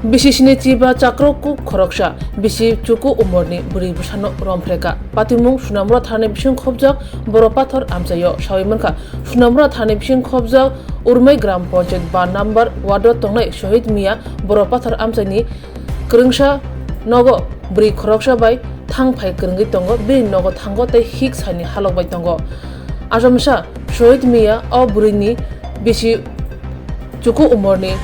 Bisi ciba cakroku khoroksa bisi cuku umurni buri busano Rompherejakha patimung sunamura thane bising khobjak boro pathor amjayo sawimanka sunamura thane bising khobjak urmai gram panchayat ba number wado tongnai shohid miya boro pathor amjani krungsa nogo buri khoroksa bai thangphai krungi tongo be nogo thango tei hik sani halok bai tongo ajamsa shohid miya o burini bisi cuku umurni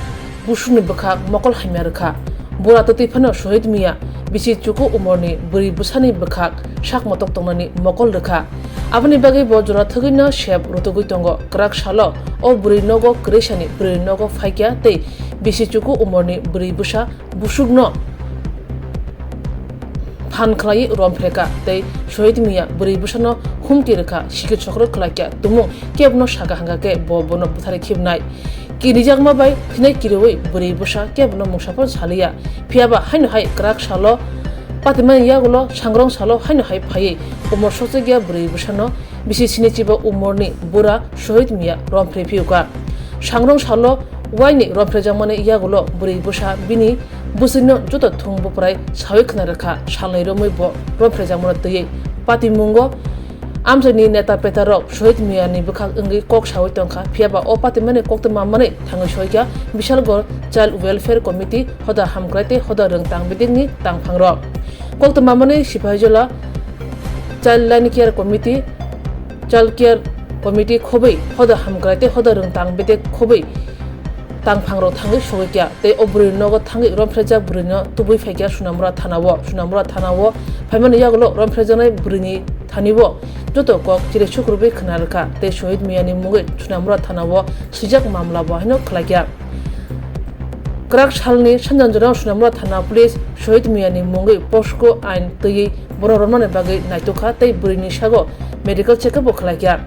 busuni bekhak mokol haimyarkha Bura toti phano shohid miya bisi cuku umurni buri busani bekhak sak motok tongnani mokol rekha aboni bagi bo jora thogina shep rotogui tongo krak salo o buri nogo kresani buri nogo phaikya tei bisi cuku umurni buri busa busugno phan khlai Rompherejakha tei shohid miya buri busano humki rekha sikir chokro khlakya tumung kebno saga hangake bo bono buthari khibnai Kirijagma bai phinai kiroi buri busa kebno mungsapor saliya phiaba haino hai krak salo patiman yagulo sangrong salo haino hai phai umor sojegya buri busano bisi sinichiba umorni Bura shohid miya Rompherejakha sangrong salo waini Rompherejakmane yagulo buri busa bini busino joto thungbo prai sawi khna rakha salnai romoi bo Rompherejakmane tei patimungo amjani neta petarok shohid miya ni bekhak engi kok sawi tongkha phiaba o patimane koktama mane thangai soikya bishalgor child welfare committee hoda hamkraite hoda rengtang bedingni tangphangrok koktama mane sipahijola child line care committee child care committee khobai hoda hamkraite hoda rengtang bedek khobai tangphangrok thangai soikya tei oburi nogo thangai Rompherejakha burino tubui phaikya sunamura thanawo phaimani yagulo Rompherejakha burini thanibo joto kok chire chukrubi khnarkha tei shohid miyani mungai sunamura thanawo sijak mamla bo hino khlakya krak salni sanjanjora sunamura thana police shohid miyani mungai posko ain tei borormane bagai naitokha tei burini sago medical checkup bo khlakya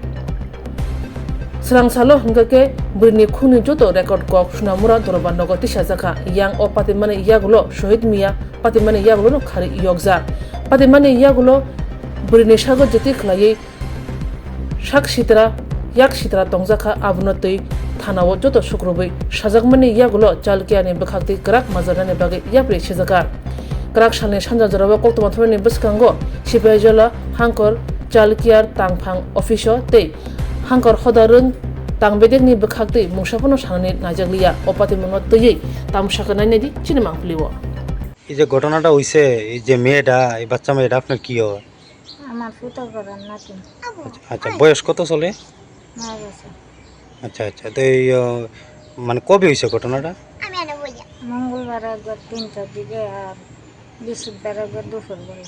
Swrangchalo hingake burini khuni joto record kok sunamura doroban nogo tisajakha yang o patimane yagulo shohid miya patimane yagulo no khari yokja patimane yagulo burini sago jeti khlai sak sitra tongjakha abno tei thanawo joto sukrubai sajakmani yagulo chalkiani bekhakti krak mazarani bagi yapri sejaka krak salni sanjanjorabo koktoma thorni bwskango sipahijola hangkor chalkiar tangphang officio tei hangkor hodarung tangbedekni bekhakti mungsapono sanani najakliya opatimongo tei tamsaka nainedi chinemang pliwo এই যে ঘটনাটা হইছে এই যে মেয়েটা এই বাচ্চা মেয়েটা আপনার কি হয় আমার ফুটো করার নাতি আচ্ছা বয়স কত চলে মারা গেছে আচ্ছা আচ্ছা তো এই মানে কবে হইছে ঘটনাটা মঙ্গলবার একবার 3টার দিকে আর বৃহস্পতিবার একবার দুপুর বেলা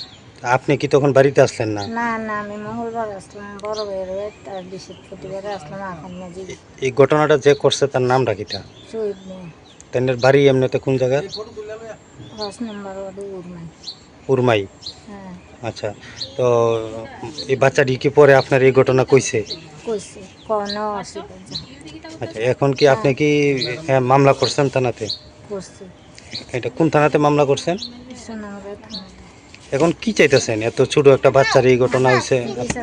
আপনি কি তখন বাড়িতে আসলেন না না না আমি মঙ্গলবার আসলাম বড় ভাইয়ের আর বৃহস্পতিবার আসলাম এখন মাঝে এই ঘটনাটা যে করছে তার নামটা কিটা শহীদ মেয়ে তাদের বাড়ি এমনিতে কোন জায়গা 5 নম্বর ওয়ার্ডে উরমাই উরমাই হ্যাঁ আচ্ছা তো এই বাচ্চাটি কি পরে আপনার এই ঘটনা কইছে কইছে কোনো অসুবিধা আচ্ছা এখন কি আপনি কি মামলা করছেন থানাতে করছে এটা কোন থানাতে মামলা করছেন সোনামুড়া থানাতে এখন কি চাইতেছেন এত ছোট একটা বাচ্চার এই ঘটনা হইছে ঠিক আছে